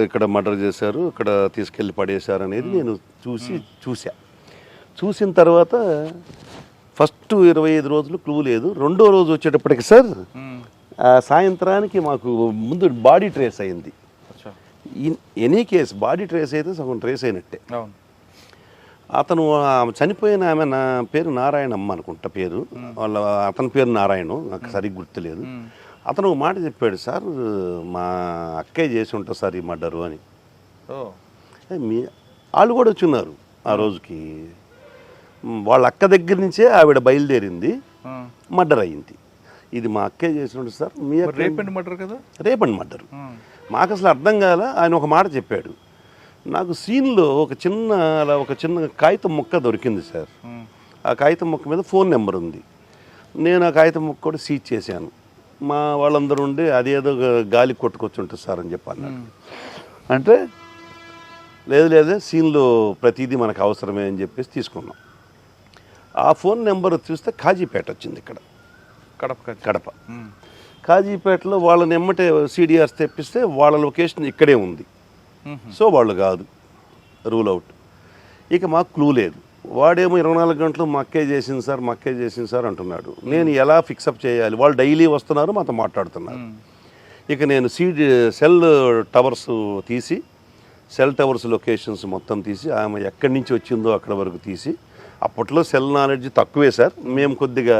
ఇక్కడ మర్డర్ చేశారు, ఇక్కడ తీసుకెళ్ళి పడేశారు అనేది నేను చూసిన తర్వాత ఫస్ట్ 25 రోజులు క్లూ లేదు. రెండో రోజు వచ్చేటప్పటికి సార్ సాయంత్రానికి మాకు ముందు బాడీ ట్రేస్ అయింది. ఎనీ కేసు బాడీ ట్రేస్ అయితే సగం ట్రేస్ అయినట్టే. అతను చనిపోయిన ఆమె నా పేరు నారాయణమ్మ అనుకుంటా పేరు, అతని పేరు నారాయణ, నాకు సరిగ్గా గుర్తులేదు. అతను ఒక మాట చెప్పాడు, సార్ మా అక్కయ్య చేసి ఉంటారు సార్ ఈ మర్డరు అని. వాళ్ళు కూడా వచ్చున్నారు ఆ రోజుకి. వాళ్ళ అక్క దగ్గర నుంచే ఆవిడ బయలుదేరింది, మర్డర్ అయ్యింది. ఇది మా అక్కయ్య చేసి ఉంటుంది సార్. మీ రేపండి మర్డర్ కదా? రేపండి మర్డర్. మాకు అసలు అర్థం కాల. ఆయన ఒక మాట చెప్పాడు నాకు. సీన్లో ఒక చిన్న కాగితం ముక్క దొరికింది సార్. ఆ కాగితం ముక్క మీద ఫోన్ నెంబర్ ఉంది. నేను ఆ కాగితం ముక్క కూడా సీజ్ చేశాను. మా వాళ్ళందరూ ఉండి అదేదో గాలి కొట్టుకొచ్చి ఉంటుంది సార్ అని చెప్పాను. అంటే లేదు సీన్లో ప్రతిదీ మనకు అవసరమే అని చెప్పేసి తీసుకున్నాం. ఆ ఫోన్ నెంబర్ చూస్తే కాజీపేట వచ్చింది. ఇక్కడ కడప కాజీపేటలో వాళ్ళని ఎమ్మటే సిడిఆర్స్ తెప్పిస్తే వాళ్ళ లొకేషన్ ఇక్కడే ఉంది. సో వాళ్ళు కాదు, రూల్ అవుట్. ఇక మాకు క్లూ లేదు. వాడేమో 24 గంటలు మా అక్కయ్య చేసింది సార్ అంటున్నాడు. నేను ఎలా ఫిక్సప్ చేయాలి? వాళ్ళు డైలీ వస్తున్నారు, మాతో మాట్లాడుతున్నారు. ఇక నేను సెల్ టవర్స్ తీసి, సెల్ టవర్స్ లొకేషన్స్ మొత్తం తీసి, ఆమె ఎక్కడి నుంచి వచ్చిందో అక్కడ వరకు తీసి, అప్పట్లో సెల్ నాలెడ్జ్ తక్కువే సార్, మేము కొద్దిగా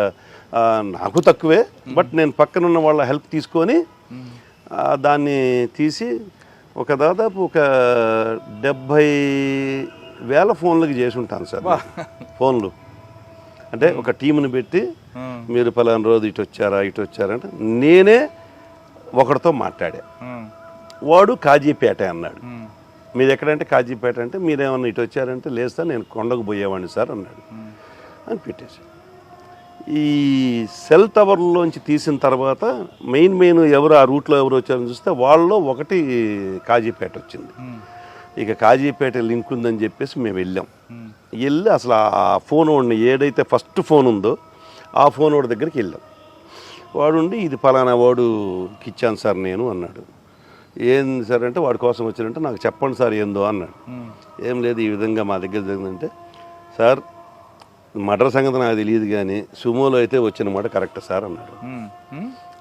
నాకు తక్కువే, బట్ నేను పక్కనున్న వాళ్ళ హెల్ప్ తీసుకొని దాన్ని తీసి దాదాపు 70,000 ఫోన్లకి చేసి ఉంటాను సార్. ఫోన్లు అంటే ఒక టీంని పెట్టి, మీరు పలానా రోజు ఇటు వచ్చారంటే నేనే ఒకరితో మాట్లాడా. వాడు కాజీపేట అన్నాడు. మీది ఎక్కడంటే కాజీపేట అంటే, మీరేమన్నా ఇటు వచ్చారంటే లేదు సార్ నేను కొండకు పోయేవాడిని సార్ అన్నాడు అని పెట్టేసి. ఈ సెల్ టవర్లోంచి తీసిన తర్వాత మెయిన్ ఎవరు ఆ రూట్లో ఎవరు వచ్చారని చూస్తే వాళ్ళలో ఒకటి కాజీపేట వచ్చింది. ఇక కాజీపేట లింక్ ఉందని చెప్పేసి మేము వెళ్ళి అసలు ఆ ఫోన్ వాడిని ఏదైతే ఫస్ట్ ఫోన్ ఉందో ఆ ఫోన్ వాడి దగ్గరికి వెళ్ళాం. వాడుండి ఇది పలానా వాడుకి ఇచ్చాను సార్ నేను అన్నాడు. ఏంది సార్ అంటే వాడి కోసం వచ్చారంటే నాకు చెప్పండి సార్ ఏందో అన్నాడు. ఏం లేదు ఈ విధంగా మా దగ్గర జరిగిందంటే, సార్ మర్డర్ సంగతి నాకు తెలియదు కానీ సుమోలో అయితే వచ్చిన మాట కరెక్ట్ సార్ అన్నాడు.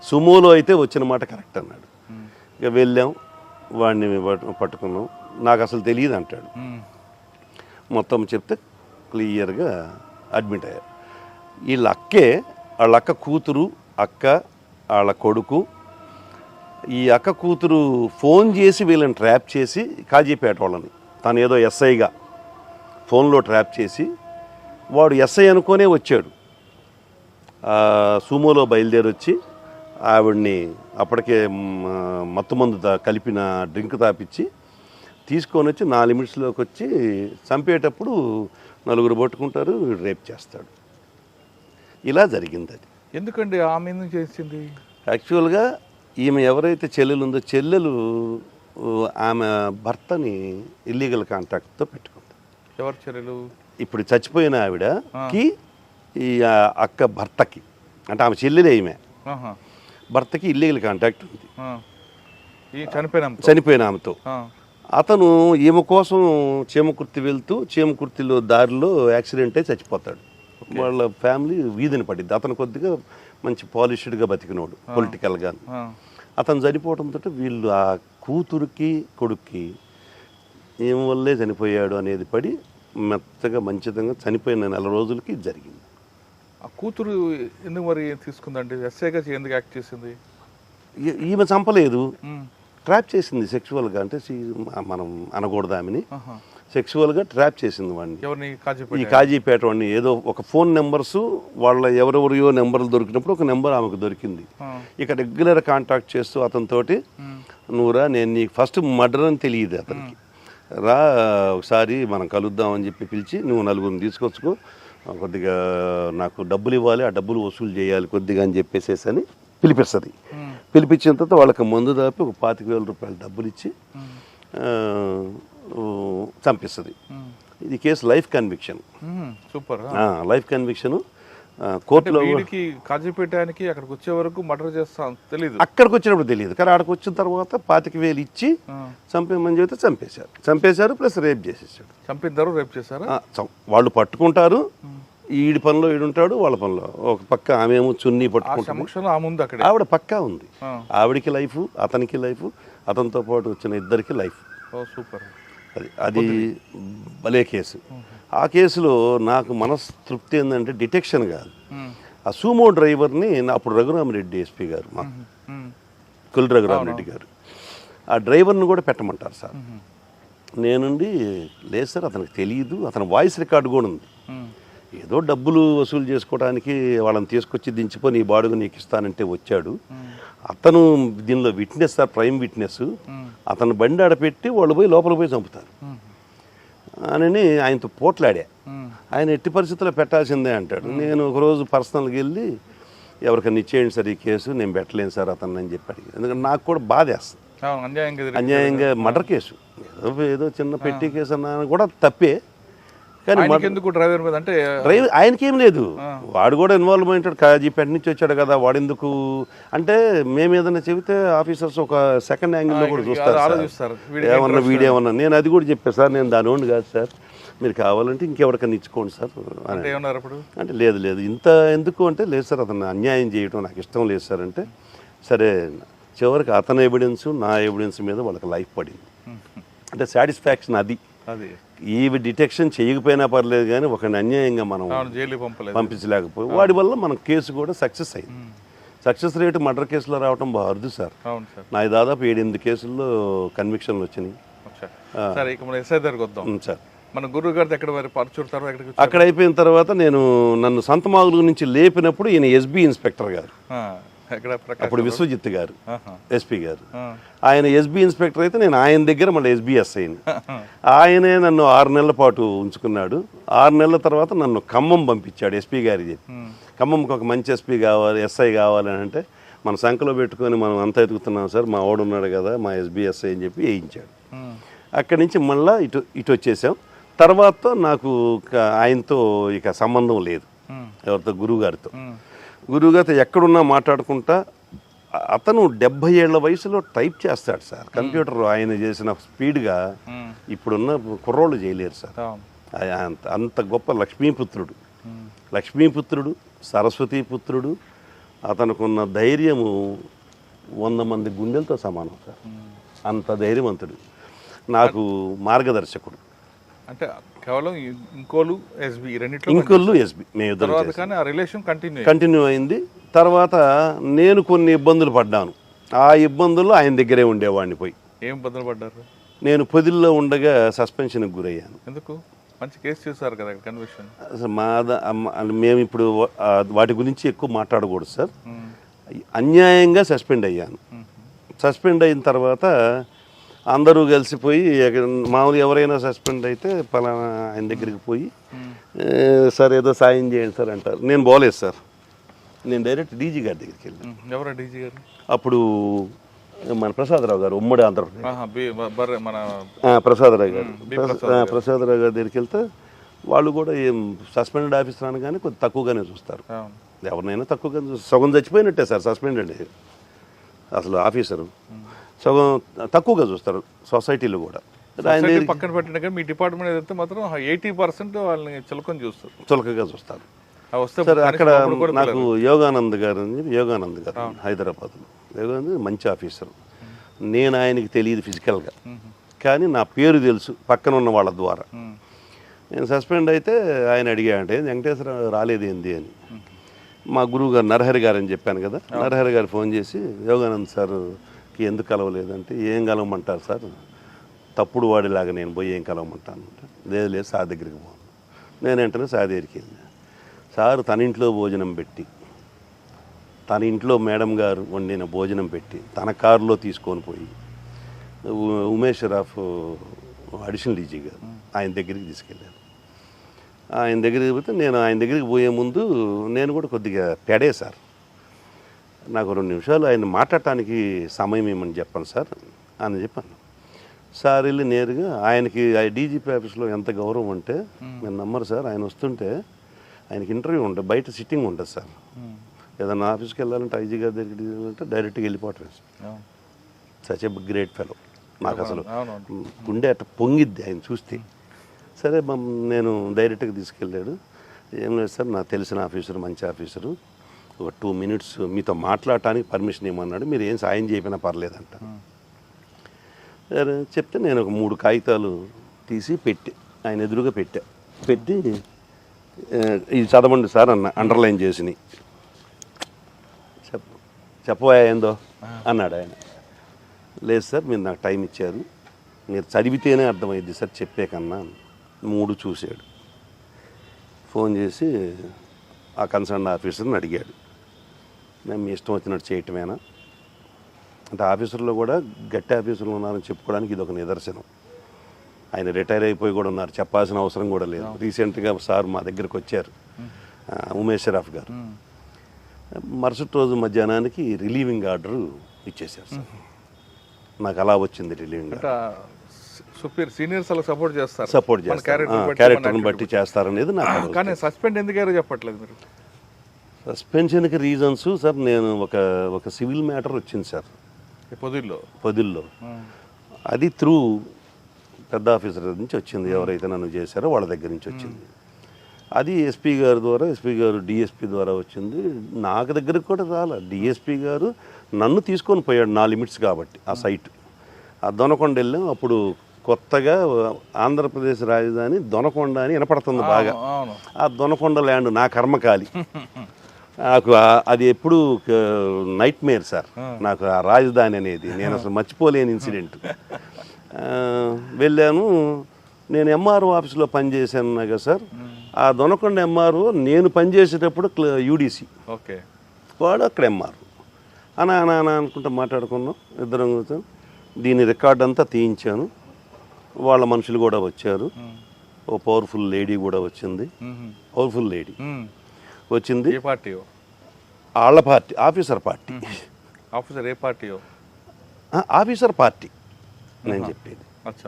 సుమోలో అయితే వచ్చిన మాట కరెక్ట్ అన్నాడు. ఇక వెళ్ళాం, వాడిని పట్టుకున్నాం. నాకు అసలు తెలియదు అంటాడు. మొత్తం చెప్తే క్లియర్గా అడ్మిట్ అయ్యారు. వాళ్ళ అక్క కూతురు, వాళ్ళ కొడుకు. ఈ అక్క కూతురు ఫోన్ చేసి వీళ్ళని ట్రాప్ చేసి, కాజీపేట వాళ్ళని తను ఏదో ఎస్ఐగా ఫోన్లో ట్రాప్ చేసి, వాడు ఎస్ఐ అనుకోనే వచ్చాడు. సుమోలో బయలుదేరి వచ్చి ఆవిడ్ని అప్పటికే మత్తుమందు కలిపిన డ్రింక్ తాపిచ్చి తీసుకొని వచ్చి 4 లిమిట్స్లోకి వచ్చి చంపేటప్పుడు 4 పట్టుకుంటారు, రేప్ చేస్తాడు. ఇలా జరిగింది. అది ఎందుకండి ఆమె ఎందుకు చేసింది? యాక్చువల్గా ఈమె ఎవరైతే చెల్లెలు ఉందో, చెల్లెలు ఆమె భర్తని ఇల్లీగల్ కాంటాక్ట్తో పెట్టుకుంది. ఎవరు చెల్లెలు? ఇప్పుడు చచ్చిపోయిన ఆవిడకి ఈ అక్క భర్తకి, అంటే ఆమె చెల్లెలే ఈమె, భర్తకి ఇల్లీగల్ కాంటాక్ట్ ఉంది చనిపోయిన ఆమెతో. అతను ఈమె కోసం చీమకుర్తి వెళ్తూ చీమకుర్తిలో దారిలో యాక్సిడెంట్ అయి చచ్చిపోతాడు. వాళ్ళ ఫ్యామిలీ వీధిని పడింది. అతను కొద్దిగా మంచి పాలిష్డ్గా బతికినోడు పొలిటికల్గా. అతను చనిపోవడంతో వీళ్ళు ఆ కూతురికి కొడుక్కి ఏం వల్లే చనిపోయాడు అనేది పడి మెత్తగా మంచితంగా చనిపోయిన 4 రోజులకి జరిగింది. ఆ కూతురు ఎందుకు మరి తీసుకుందండి? ఎస్ఐగా ఎందుకు యాక్ట్ చేసింది? ఈమె చంపలేదు, ట్రాప్ చేసింది సెక్చువల్గా. అంటే మనం అనకూడదు ఆమెని, సెక్చువల్గా ట్రాప్ చేసింది వాడిని. ఈ కాజీపేట వాడిని. ఏదో ఒక ఫోన్ నెంబర్స్ వాళ్ళ ఎవరెవరియో నెంబర్లు దొరికినప్పుడు ఒక నెంబర్ ఆమెకు దొరికింది. ఇక రెగ్యులర్ కాంటాక్ట్ చేస్తూ అతనితోటి, నువ్వురా నేను నీకు ఫస్ట్ మర్డర్ అని తెలియదు అతనికి, రా ఒకసారి మనం కలుద్దామని చెప్పి పిలిచి, నువ్వు 4 తీసుకొచ్చుకో, కొద్దిగా నాకు డబ్బులు ఇవ్వాలి, ఆ డబ్బులు వసూలు చేయాలి కొద్దిగా అని చెప్పేసేసి అని పిలిపిస్తుంది. పిలిపించిన తర్వాత వాళ్ళకి మందు దాపి ఒక 25,000 రూపాయలు డబ్బులు ఇచ్చి చంపిస్తుంది. ఇది case life conviction. Super. Life conviction. కోర్టులో వీడికి కాజీపేటానికి అక్కడికి వచ్చే వరకు మర్డర్ చేస్తాం తెలీదు. అక్కడికి వచ్చినప్పుడు తెలియదు, కానీ అక్కడికి వచ్చిన తర్వాత 25,000 ఇచ్చి చంపేమని చెబితే చంపేశారు ప్లస్ రేప్ చేసేసాడు. చంపిద్దరు రేప్ చేశారా? వాళ్ళు పట్టుకుంటారు, ఈడి పనిలో ఈడుంటాడు, వాళ్ళ పనిలో ఒక పక్క ఆమె ఏమో చున్నీ పట్టుకుంటాడు, ఆవిడ పక్కా ఉంది. ఆవిడికి లైఫ్, అతనికి లైఫ్, అతనితో పాటు వచ్చిన ఇద్దరికి లైఫ్. సూపర్. అది భలే కేసు. ఆ కేసులో నాకు మనస్తృప్తి ఏంటంటే డిటెక్షన్ కాదు, ఆ సూమో డ్రైవర్ని అప్పుడు రఘురామరెడ్డి ఎస్పీ గారు, మా కుల్ రఘురామరెడ్డి గారు, ఆ డ్రైవర్ని కూడా పెట్టమంటారు సార్. నేనుండి లేదు సార్ అతనికి తెలియదు, అతని వాయిస్ రికార్డు కూడా ఉంది, ఏదో డబ్బులు వసూలు చేసుకోవడానికి వాళ్ళని తీసుకొచ్చి దించిపోయి నీ బాడుగు నీకు ఇస్తానంటే వచ్చాడు, అతను దీనిలో విట్నెస్ సార్, ప్రైమ్ విట్నెస్, అతను బండి ఆడపెట్టి వాళ్ళు పోయి లోపల పోయి చంపుతారు అని ఆయనతో పోట్లాడా. ఆయన ఎట్టి పరిస్థితుల్లో పెట్టాల్సిందే అంటాడు. నేను ఒకరోజు పర్సనల్గా వెళ్ళి ఎవరికైనా ఇచ్చేయండి సార్ ఈ కేసు, నేను పెట్టలేను సార్ అతన్ని అని చెప్పి అడిగాను. ఎందుకంటే నాకు కూడా బాధేస్తుంది, అన్యాయంగా మర్డర్ కేసు, ఏదో చిన్న పెట్టి కేసు అన్నా కూడా తప్పే, కానీ ఎందుకు డ్రైవర్ మీద అంటే డ్రైవర్ ఆయనకేం లేదు, వాడు కూడా ఇన్వాల్వ్ అయ్యాడు, కాజీపేట నుంచి వచ్చాడు కదా, వాడు ఎందుకు అంటే మేము ఏదైనా చెబితే ఆఫీసర్స్ ఒక సెకండ్ యాంగిల్లో కూడా చూస్తారు, ఏమన్నా వీడేమన్నా. నేను అది కూడా చెప్పాను సార్, నేను దాని ఓన్లు కాదు సార్, మీరు కావాలంటే ఇంకెవరికైనా ఇచ్చుకోండి సార్ అంటే లేదు లేదు ఇంత ఎందుకు అంటే లేదు సార్ అతను అన్యాయం చేయడం నాకు ఇష్టం లేదు సార్ అంటే, సరే చివరికి అతని ఎవిడెన్స్ నా ఎవిడెన్స్ మీద వాళ్ళకి లైఫ్ పడింది. అంటే సాటిస్ఫాక్షన్ అది. ఈ డిటెక్షన్ చేయకపోయినా పర్లేదు, కానీ ఒక అన్యాయంగా మనం పంపించలేకపోయి వాడి వల్ల మన కేసు కూడా సక్సెస్ అయింది. సక్సెస్ రేటు మర్డర్ కేసులో రావడం బాగా అరుదు సార్. నాకు దాదాపు 7-8 కేసుల్లో కన్విక్షన్లు వచ్చినాయి. సార్ మన గురువు గారి అక్కడ అయిపోయిన తర్వాత నన్ను సంతమాగుల నుంచి లేపినప్పుడు ఈయన ఎస్బీ ఇన్స్పెక్టర్ గారు, అప్పుడు విశ్వజిత్ గారు ఎస్పీ గారు, ఆయన ఎస్బీ ఇన్స్పెక్టర్ అయితే నేను ఆయన దగ్గర మళ్ళీ ఎస్బీఎస్ అయింది. ఆయనే నన్ను 6 నెలల పాటు ఉంచుకున్నాడు. 6 నెలల తర్వాత నన్ను ఖమ్మం పంపించాడు ఎస్పీ గారికి చెప్పి, ఖమ్మంకి ఒక మంచి ఎస్పీ కావాలి, ఎస్ఐ కావాలని అంటే మన సంఖలో పెట్టుకొని మనం అంతా ఎదుగుతున్నాం సార్, మా వాడు ఉన్నాడు కదా మా ఎస్బీఎస్ఐ అని చెప్పి వేయించాడు. అక్కడి నుంచి మళ్ళీ ఇటు వచ్చేసాం. తర్వాత నాకు ఆయనతో ఇక సంబంధం లేదు, ఎవరితో గురువుగారితో ఎక్కడున్నా మాట్లాడుకుంటా. అతను 70 ఏళ్ల వయసులో టైప్ చేస్తాడు సార్ కంప్యూటర్, ఆయన చేసిన స్పీడ్గా ఇప్పుడున్న కుర్రోళ్ళు చేయలేరు సార్. అంత గొప్ప లక్ష్మీపుత్రుడు సరస్వతీపుత్రుడు. అతనుకున్న ధైర్యము 100 మంది గుండెలతో సమానం సార్, అంత ధైర్యవంతుడు, నాకు మార్గదర్శకుడు. అంటే కేవలం ఇంకోలు ఎస్బీ కంటిన్యూ అయింది. తర్వాత నేను కొన్ని ఇబ్బందులు పడ్డాను, ఆ ఇబ్బందుల్లో ఆయన దగ్గరే ఉండేవాడిని. పోయి ఏం ఇబ్బందులు పడ్డారు? నేను పొదిల్లో ఉండగా సస్పెన్షన్కి గురయ్యాను. ఎందుకు? మంచి కేసు చేశారు కదా కన్విక్షన్. అసలు మేము ఇప్పుడు వాటి గురించి ఎక్కువ మాట్లాడకూడదు సార్. అన్యాయంగా సస్పెండ్ అయ్యాను. సస్పెండ్ అయిన తర్వాత అందరూ కలిసిపోయి మామూలు ఎవరైనా సస్పెండ్ అయితే పలానా ఆయన దగ్గరికి పోయి సార్ ఏదో సాయం చేయండి సార్ అంటారు. నేను పోలేదు సార్, నేను డైరెక్ట్ డీజీ గారి దగ్గరికి వెళ్ళాను. ఎవరు డీజీ గారు? అప్పుడు మన ప్రసాదరావు గారు, ఉమ్మడి ఆంధ్రప్రదేశ్ ప్రసాదరావు గారి దగ్గరికి వెళ్తే వాళ్ళు కూడా ఏం సస్పెండెడ్ ఆఫీసర్ అని కానీ కొద్దిగా తక్కువగానే చూస్తారు. ఎవరినైనా తక్కువగా సగం చచ్చిపోయినట్టే సార్ సస్పెండెడ్ అసలు ఆఫీసరు, సగం తక్కువగా చూస్తారు సొసైటీలో కూడా. పక్కన పెట్టిన మీ డిపార్ట్మెంట్ ఏదైతే మాత్రం 80% వాళ్ళని చులకగా చూస్తారు. సార్ అక్కడ నాకు యోగానంద్ గారు హైదరాబాద్లో, యోగానంద్ మంచి ఆఫీసర్. నేను ఆయనకి తెలియదు ఫిజికల్గా, కానీ నా పేరు తెలుసు పక్కన ఉన్న వాళ్ళ ద్వారా. నేను సస్పెండ్ అయితే ఆయన అడిగా అంటే వెంకటేశ్వర రాలేదేంది అని. మా గురువు గారు నరహరి గారు అని చెప్పాను కదా, నరహరి గారు ఫోన్ చేసి యోగానంద్ సార్కి ఎందుకు కలవలేదంటే, ఏం కలవమంటారు సార్, తప్పుడు వాడిలాగా నేను పోయి ఏం కలవమంటాను అంటే, లేదు సార్ దగ్గరికి పోను. నేను వెంటనే సార్ దగ్గరికి వెళ్ళాను. సార్ తన ఇంట్లో భోజనం పెట్టి, తన ఇంట్లో మేడం గారు వండిన భోజనం పెట్టి తన కారులో తీసుకొని పోయి ఉమేష్ రాఫ్ అడిషనల్ డీజీ గారు ఆయన దగ్గరికి తీసుకెళ్ళాను. ఆయన దగ్గరికి పోతే నేను ఆయన దగ్గరికి పోయే ముందు నేను కూడా కొద్దిగా పెడే సార్, నాకు 2 నిమిషాలు ఆయన మాట్లాడటానికి సమయం ఏమని చెప్పండి సార్ అని చెప్పాను. సార్ వెళ్ళి నేరుగా ఆయనకి డీజీపీ ఆఫీస్లో ఎంత గౌరవం అంటే మీరు నమ్మరు సార్, ఆయన వస్తుంటే ఆయనకి ఇంటర్వ్యూ ఉంటుంది, బయట సిట్టింగ్ ఉంటుంది సార్. ఏదన్నా ఆఫీస్కి వెళ్ళాలంటే ఐజీ గారి దగ్గరికి వెళ్ళాలంటే డైరెక్ట్గా వెళ్ళిపోవటం sir. Such a great fellow. నాకు అసలు గుండె అట్ట పొంగిద్ది ఆయన చూస్తే. సరే నేను డైరెక్ట్గా తీసుకెళ్ళాడు. ఏం లేదు సార్, నాకు తెలిసిన ఆఫీసరు, మంచి ఆఫీసరు, ఒక 2 minutes మీతో మాట్లాడటానికి పర్మిషన్ ఇవ్వమన్నాడు, మీరు ఏం సాయం చేయకపోయినా పర్లేదంట. సరే చెప్తే నేను ఒక 3 కాగితాలు తీసి పెట్టి ఆయన ఎదురుగా పెట్టి ఇది చదవండి సార్ అన్న, అండర్లైన్ చేసి. చెప్పబోయా ఏందో అన్నాడు ఆయన. లేదు సార్, మీరు నాకు టైం ఇచ్చారు, మీరు చదివితేనే అర్థమైంది సార్ చెప్పే కన్నా. 3 చూశాడు. ఫోన్ చేసి ఆ కన్సర్న్ ఆఫీసర్ని అడిగాడు, మేము మీ ఇష్టం వచ్చినట్టు చేయటమేనా అంటే. ఆఫీసర్లో కూడా గట్టి ఆఫీసర్లు ఉన్నారని చెప్పుకోవడానికి ఇది ఒక నిదర్శనం. ఆయన రిటైర్ అయిపోయి కూడా ఉన్నారు, చెప్పాల్సిన అవసరం కూడా లేదు. రీసెంట్గా సార్ మా దగ్గరకు వచ్చారు, ఉమేష్ షరాఫ్ గారు. మరుసటి రోజు మధ్యాహ్నానికి రిలీవింగ్ ఆర్డర్ ఇచ్చేసారు సార్. నాకు అలా వచ్చింది రిలీవింగ్ ఆర్డర్. సీనియర్స్ అలా సపోర్ట్ చేస్తారు, క్యారెక్టర్ని బట్టి చేస్తారనేది నాకు. కానీ సస్పెండ్ ఎందుకు చెప్పట్లేదు మీరు? సస్పెన్షన్కి రీజన్స్ సార్, నేను ఒక సివిల్ మ్యాటర్ వచ్చింది సార్ పొదిల్లో. అది త్రూ పెద్ద ఆఫీసర్ నుంచి వచ్చింది, ఎవరైతే నన్ను చేశారో వాళ్ళ దగ్గర నుంచి వచ్చింది. అది ఎస్పీ గారి ద్వారా, ఎస్పీ గారు డిఎస్పీ ద్వారా వచ్చింది. నాకు దగ్గరకు కూడా రాలే. డిఎస్పీ గారు నన్ను తీసుకొని పోయాడు, నా లిమిట్స్ కాబట్టి. ఆ సైట్ ఆ దొనకొండ వెళ్ళాం. అప్పుడు కొత్తగా ఆంధ్రప్రదేశ్ రాజధాని దొనకొండ అని వినపడుతుంది బాగా. ఆ దొనకొండ ల్యాండ్ నా కర్మకాలి. నాకు అది ఎప్పుడు నైట్ మేర్ సార్, నాకు ఆ రాజధాని అనేది నేను అసలు మర్చిపోలేని ఇన్సిడెంట్. వెళ్ళాను. నేను ఎంఆర్ఓ ఆఫీస్లో పనిచేశాను కదా సార్. ఆ దొనకొండ ఎంఆర్ఓ నేను పనిచేసేటప్పుడు యూడీసీ, వాడు అక్కడ ఎంఆర్ఓ. అనా అనుకుంటా మాట్లాడుకున్నాం ఇద్దరం. దీని రికార్డ్ అంతా తీయించాను. వాళ్ళ మనుషులు కూడా వచ్చారు. ఓ పవర్ఫుల్ లేడీ కూడా వచ్చింది. పవర్ఫుల్ లేడీ వచ్చింది. ఏ పార్టీ? వాళ్ళ పార్టీ, ఆఫీసర్ పార్టీ. ఆఫీసర్ ఏ పార్టీ? ఆఫీసర్ పార్టీ నేను చెప్పేది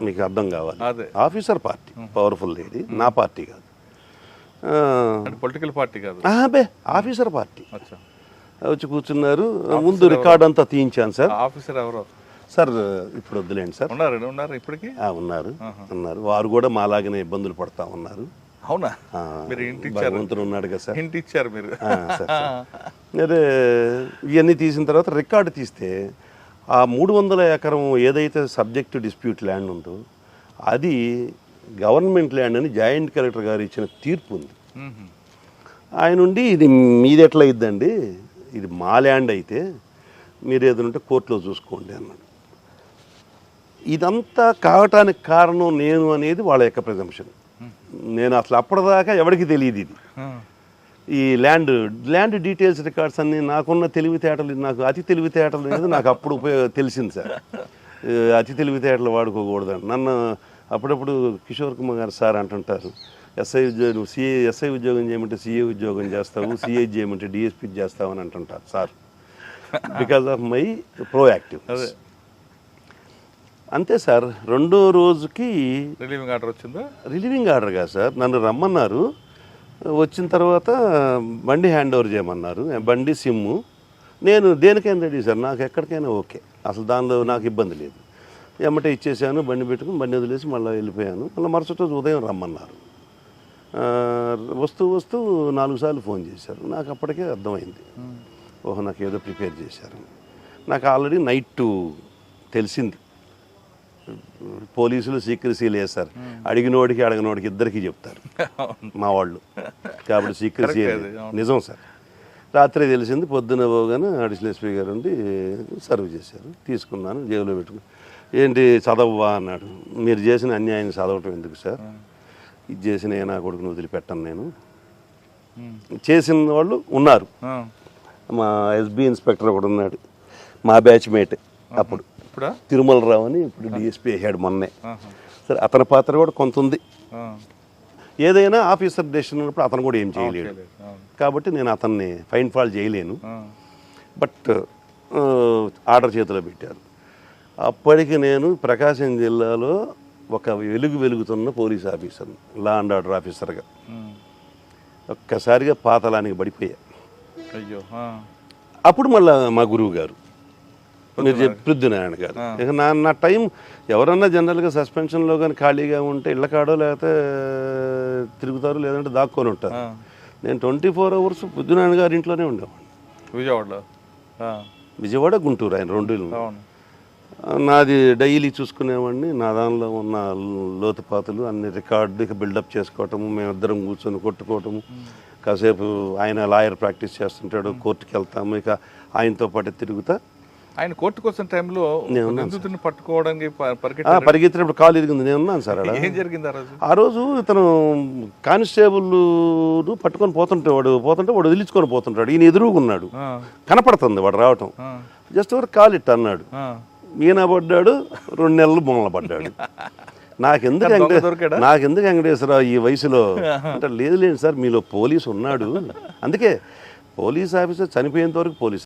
మీకు అర్థం కావాలి. ఆఫీసర్ పార్టీ, పవర్ఫుల్ లేడీ, నా పార్టీ కాదు, పొలిటికల్ పార్టీ కాదు, అబ్బే ఆఫీసర్ పార్టీ. వచ్చి కూర్చున్నారు. ముందు రికార్డ్ అంతా తీయించాను సార్. ఆఫీసర్ ఎవరు సార్? ఇప్పుడు వద్దులేండి సార్. ఉన్నారు ఇప్పటికీ? ఉన్నారు. వారు కూడా మాలాగానే ఇబ్బందులు పడతా ఉన్నారు. అవునా? భగవంతుడు ఉన్నాడు కదా సార్. ఇంటి ఇచ్చారు మీరు. అదే ఇవన్నీ తీసిన తర్వాత రికార్డు తీస్తే ఆ 300 ఎకరం ఏదైతే సబ్జెక్ట్ డిస్ప్యూట్ ల్యాండ్ ఉందో అది గవర్నమెంట్ ల్యాండ్ అని జాయింట్ కలెక్టర్ గారు ఇచ్చిన తీర్పు ఉంది. ఆయన ఉండి ఇది మీది ఎట్లా ఇద్దండి, ఇది మా ల్యాండ్ అయితే మీరు ఏదంటే కోర్టులో చూసుకోండి అన్నాడు. ఇదంతా కావటానికి కారణం నేను అనేది వాళ్ళ యొక్క ప్రిజంప్షన్. నేను అసలు అప్పటిదాకా ఎవరికి తెలియదు ఇది. ఈ ల్యాండ్ డీటెయిల్స్ రికార్డ్స్ అన్నీ నాకున్న తెలివితేటలు, నాకు అతి తెలివితేటలు అనేది నాకు అప్పుడు తెలిసింది సార్. అతి తెలివితేటలు వాడుకోకూడదని నన్ను అప్పుడప్పుడు కిషోర్ కుమార్ గారు సార్ అంటుంటారు, ఎస్ఐ ఉద్యోగం ఎస్ఐ ఉద్యోగం చేయమంటే సిఏ ఉద్యోగం చేస్తావు, సిఐ చేయమంటే డిఎస్పీ చేస్తావు అని అంటుంటారు sir. Because of my proactive. అంతే సార్. 2వ రోజుకి రిలీవింగ్ ఆర్డర్ వచ్చిందా? రిలీవింగ్ ఆర్డర్ కాదు సార్, నన్ను రమ్మన్నారు. వచ్చిన తర్వాత బండి హ్యాండ్ ఓవర్ చేయమన్నారు. బండి సిమ్ము నేను దేనికైనా రెడీ సార్, నాకు ఎక్కడికైనా ఓకే, అసలు దానిలో నాకు ఇబ్బంది లేదు. ఎమ్మటే ఇచ్చేసాను, బండి పెట్టుకుని బండి వదిలేసి మళ్ళీ వెళ్ళిపోయాను. మళ్ళీ మరుసటి రోజు ఉదయం రమ్మన్నారు. వస్తూ 4 సార్లు ఫోన్ చేశారు. నాకు అప్పటికే అర్థమైంది, ఓహో నాకు ఏదో ప్రిపేర్ చేశారు. నాకు ఆల్రెడీ నైట్ తెలిసింది. పోలీసులు సీక్రసీ లేదు సార్, అడిగినోడికి అడగనోడికి ఇద్దరికి చెప్తారు మా వాళ్ళు, కాబట్టి సీక్రసీ నిజం సార్. రాత్రి తెలిసింది. పొద్దున పోగానే అడిషనల్ ఎస్పీ గారు ఉండి సర్వ్ చేశారు. తీసుకున్నాను, జేబులో పెట్టుకుని. ఏంటి చదవవా అన్నాడు. మీరు చేసిన అన్యాయాన్ని చదవటం ఎందుకు సార్, ఇది చేసిన నా కొడుకుని వదిలిపెట్టాను నేను. చేసిన వాళ్ళు ఉన్నారు. మా ఎస్బీ ఇన్స్పెక్టర్ ఒకడు ఉన్నాడు, మా బ్యాచ్మేట్ అప్పుడు, తిరుమల రావు అని, ఇప్పుడు డిఎస్పీ అయ్యాడు మొన్నే. సరే అతని పాత్ర కూడా కొంత ఉంది. ఏదైనా ఆఫీసర్ డెసిషన్ ఉన్నప్పుడు అతను కూడా ఏం చేయలేడు, కాబట్టి నేను అతన్ని ఫైన్ ఫాల్ చేయలేను. బట్ ఆర్డర్ చేతిలో పెట్టారు. అప్పటికి నేను ప్రకాశం జిల్లాలో ఒక వెలుగుతున్న police officer, law and order ఆఫీసర్గా. ఒక్కసారిగా పాతలానికి పడిపోయా. అయ్యో అప్పుడు మళ్ళీ మా గురువు గారు మీరు చెప్పి పృథ్వీనారాయణ గారు, ఇక నా టైం ఎవరన్నా జనరల్గా సస్పెన్షన్లో కానీ ఖాళీగా ఉంటే ఇళ్ళ కాడో లేకపోతే తిరుగుతారు, లేదంటే దాక్కొని ఉంటారు. నేను 24 hours పృథ్వీనారాయణ గారి ఇంట్లోనే ఉండేవాడిని. విజయవాడలో విజయవాడ, గుంటూరు, ఆయన 2 ఇళ్ళు. అవును. నాది డైలీ చూసుకునేవాడిని. నా దానిలో ఉన్న లోతుపాతులు అన్ని రికార్డు ఇక బిల్డప్ చేసుకోవటము, మేమిద్దరం కూర్చొని కొట్టుకోవటము. కాసేపు ఆయన లాయర్ ప్రాక్టీస్ చేస్తుంటాడు, కోర్టుకి వెళ్తాము, ఇక ఆయనతో పాటు తిరుగుతా. ఆయన కోర్టుకు వచ్చిన టైంలో నిందితుడిని పట్టుకోవడానికి పరిగెత్తినప్పుడు కాలు ఇరిగింది. నేను ఉన్నాను సార్. ఏం జరిగింది ఆ రోజు? ఆ రోజు ఇతను కానిస్టేబుల్ పట్టుకొని పోతుంటే వాడు వదిలించుకొని పోతుంటాడు. ఈయన ఎదురుగా ఉన్నాడు, కనపడుతుంది వాడు రావటం. జస్ట్ ఎవరు కాలు ఇట్ట అన్నాడు, ఈయన పడ్డాడు, 2 నెలలు బొమ్మల పడ్డాడు. నాకెందుకు వెంకటేశ్వరరావు ఈ వయసులో అంటే, లేదు సార్ మీలో పోలీసు ఉన్నాడు, అందుకే పోలీస్ ఆఫీసర్ చనిపోయేంత వరకు పోలీస్